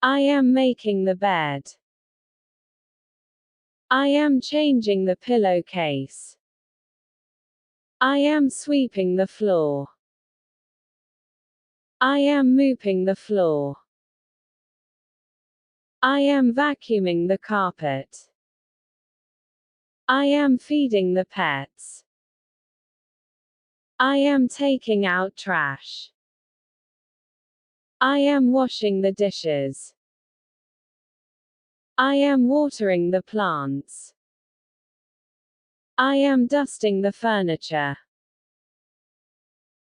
I am making the bed. I am changing the pillowcase. I am sweeping the floor. I am mopping the floor. I am vacuuming the carpet. I am feeding the pets. I am taking out trash. I am washing the dishes. I am watering the plants. I am dusting the furniture.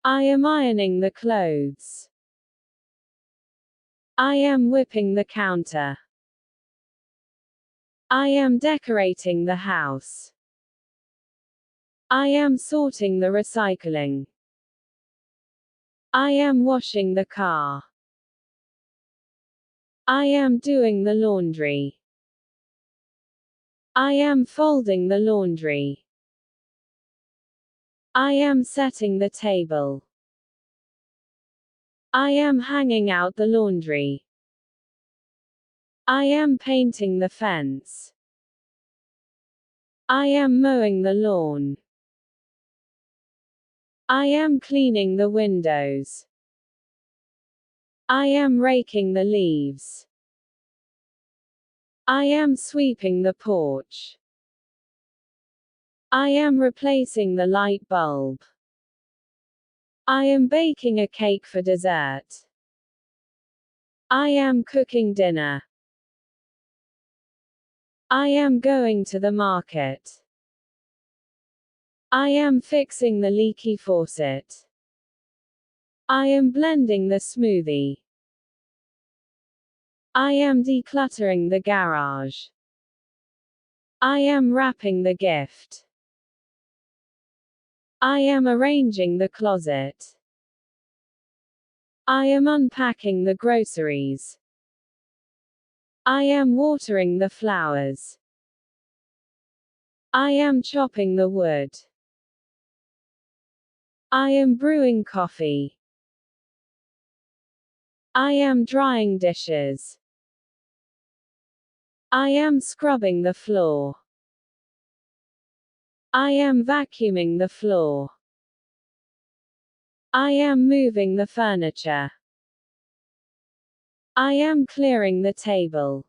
I am ironing the clothes. I am whipping the counter. I am decorating the house. I am sorting the recycling. I am washing the car. I am doing the laundry. I am folding the laundry. I am setting the table. I am hanging out the laundry. I am painting the fence. I am mowing the lawn. I am cleaning the windows. I am raking the leaves. I am sweeping the porch. I am replacing the light bulb. I am baking a cake for dessert. I am cooking dinner. I am going to the market. I am fixing the leaky faucet. I am blending the smoothie. I am decluttering the garage. I am wrapping the gift. I am arranging the closet. I am unpacking the groceries. I am watering the flowers. I am chopping the wood. I am brewing coffee. I am drying dishes. I am scrubbing the floor. I am vacuuming the floor. I am moving the furniture. I am clearing the table.